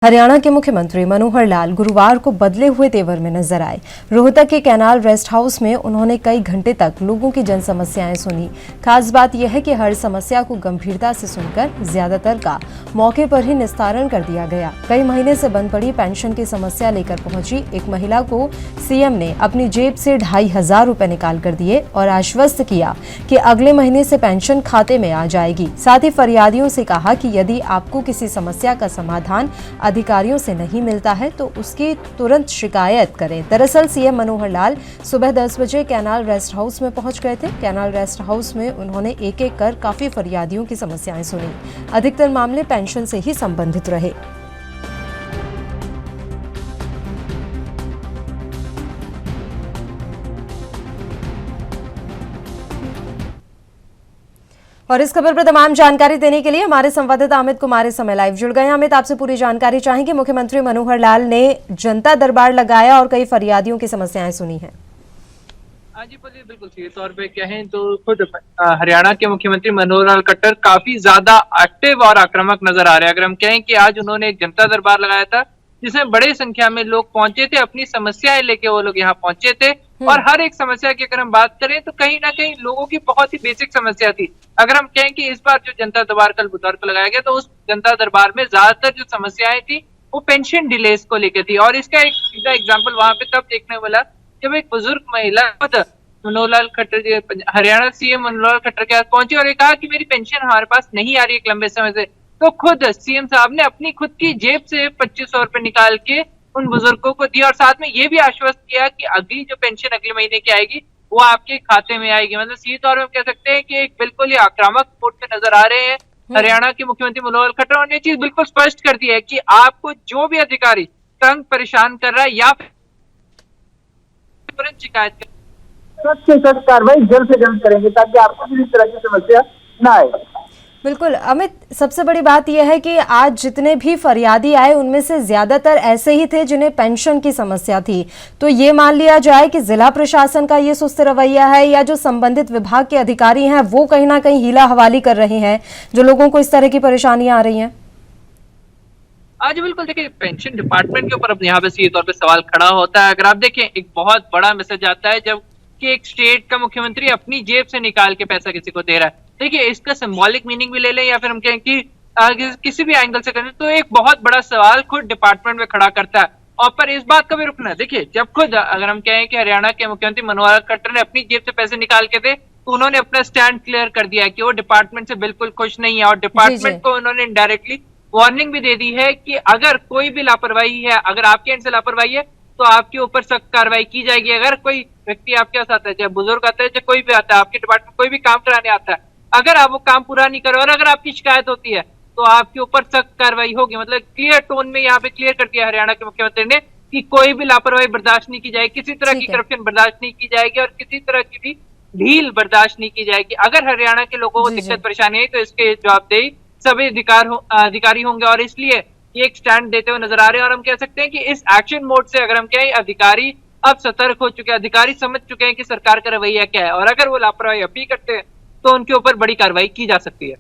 हरियाणा के मुख्यमंत्री मनोहर लाल गुरुवार को बदले हुए तेवर में नजर आए। रोहतक के कैनाल रेस्ट हाउस में उन्होंने कई घंटे तक लोगों की जन समस्याएं सुनी। खास बात यह है कि हर समस्या को गंभीरता से सुनकर ज्यादातर का मौके पर ही निस्तारण कर दिया गया। कई महीने से बंद पड़ी पेंशन की समस्या लेकर पहुंची एक महिला को सीएम ने अपनी जेब से 2,500 रुपए निकाल कर दिए और आश्वस्त किया कि अगले महीने से पेंशन खाते में आ जाएगी। साथ ही फरियादियों से कहा कि यदि आपको किसी समस्या का समाधान अधिकारियों से नहीं मिलता है तो उसकी तुरंत शिकायत करें। दरअसल सीएम मनोहर लाल सुबह 10 बजे कैनाल रेस्ट हाउस में पहुंच गए थे। कैनाल रेस्ट हाउस में उन्होंने एक एक कर काफी फरियादियों की समस्याएं सुनी। अधिकतर मामले पेंशन से ही संबंधित रहे। और इस खबर पर तमाम जानकारी देने के लिए हमारे संवाददाता अमित कुमार इस समय लाइव जुड़ गए हैं। अमित, आपसे पूरी जानकारी चाहेंगे। मुख्यमंत्री मनोहर लाल ने जनता दरबार लगाया और कई फरियादियों की समस्याएं सुनी हैं। हाँ जी बोलिए, बिल्कुल सही तौर पे कहें तो खुद हरियाणा के मुख्यमंत्री मनोहर लाल खट्टर काफी ज्यादा एक्टिव और आक्रामक नजर आ रहे हैं। अगर हम कहें कि आज उन्होंने एक जनता दरबार लगाया था जिसमें बड़ी संख्या में लोग पहुंचे थे, अपनी समस्याएं लेके वो लोग यहाँ पहुंचे थे। और हर एक समस्या की अगर हम बात करें तो कहीं ना कहीं लोगों की बहुत ही बेसिक समस्या थी। अगर हम कहें कि इस बार जो जनता दरबार कल बुधवार को लगाया गया तो उस जनता दरबार में ज्यादातर जो समस्याएं थी वो पेंशन डिलेस को लेकर थी। और इसका एक सीधा एग्जाम्पल वहां पे तब देखने को मिला जब एक बुजुर्ग महिला मनोहर लाल खट्टर जी, हरियाणा सीएम मनोहर लाल खट्टर के पास पहुंची और ये कहा कि मेरी पेंशन हमारे पास नहीं आ रही है लंबे समय से। तो खुद सीएम साहब ने अपनी खुद की जेब से 2,500 रुपए निकाल के उन बुजुर्गों को दिया और साथ में ये भी आश्वस्त किया कि अगली जो पेंशन अगले महीने की आएगी वो आपके खाते में आएगी। मतलब सीधे तौर पर हम कह सकते हैं कि एक बिल्कुल ही आक्रामक मोड में नजर आ रहे हैं हरियाणा के मुख्यमंत्री मनोहर लाल खट्टर। और ये चीज बिल्कुल स्पष्ट कर दी है कि आपको जो भी अधिकारी तंग परेशान कर रहा है या फिर तुरंत शिकायत कर, सख्त से सख्त कार्रवाई जल्द से जल्द करेंगे ताकि आपको किसी तरह की समस्या ना आए। बिल्कुल अमित, सबसे बड़ी बात यह है कि आज जितने भी फरियादी आए उनमें से ज्यादातर ऐसे ही थे जिन्हें पेंशन की समस्या थी। तो ये मान लिया जाए कि जिला प्रशासन का ये सुस्त रवैया है या जो संबंधित विभाग के अधिकारी हैं वो कहीं ना कहीं हीला हवाली कर रहे हैं जो लोगों को इस तरह की परेशानियां आ रही हैं। आज बिल्कुल देखिए, पेंशन डिपार्टमेंट के ऊपर अब यहाँ पे सीधे तौर पे सवाल खड़ा होता है। अगर आप देखें एक बहुत बड़ा मैसेज आता है जब कि एक स्टेट का मुख्यमंत्री अपनी जेब से निकाल के पैसा किसी को दे रहा है। देखिए इसका सिंबॉलिक मीनिंग भी ले लें या फिर हम कहें कि किसी भी एंगल से करें तो एक बहुत बड़ा सवाल खुद डिपार्टमेंट में खड़ा करता है। और पर इस बात का भी रुकना, देखिए जब खुद अगर हम कहें कि हरियाणा के मुख्यमंत्री मनोहर लाल खट्टर ने अपनी जेब से पैसे निकाल के दे तो उन्होंने अपना स्टैंड क्लियर कर दिया है कि वो डिपार्टमेंट से बिल्कुल खुश नहीं है। और डिपार्टमेंट को उन्होंने इनडायरेक्टली वार्निंग भी दे दी है कि अगर कोई भी लापरवाही है, अगर आपके एंड से लापरवाही है तो आपके ऊपर सख्त कार्रवाई की जाएगी। अगर कोई व्यक्ति आपके साथ आता है, चाहे बुजुर्ग आता है चाहे कोई भी आता है, आपके डिपार्टमेंट कोई भी काम कराने आता है, अगर आप वो काम पूरा नहीं करो और अगर आपकी शिकायत होती है तो आपके ऊपर सख्त कार्रवाई होगी। मतलब क्लियर टोन में यहाँ पे क्लियर कर दिया हरियाणा के मुख्यमंत्री ने कि कोई भी लापरवाही बर्दाश्त नहीं की जाएगी, किसी तरह की करप्शन बर्दाश्त नहीं की जाएगी और किसी तरह की भी ढील बर्दाश्त नहीं की जाएगी। अगर हरियाणा के लोगों को दिक्कत परेशानी है तो इसके जवाबदेही सभी अधिकारी होंगे और इसलिए ये एक स्टैंड देते हुए नजर आ रहे हैं। और हम कह सकते हैं कि इस एक्शन मोड से अगर हम कहें अधिकारी अब सतर्क हो चुके हैं, अधिकारी समझ चुके हैं कि सरकार का रवैया क्या है और अगर वो लापरवाही अब भी करते हैं तो उनके ऊपर बड़ी कार्रवाई की जा सकती है।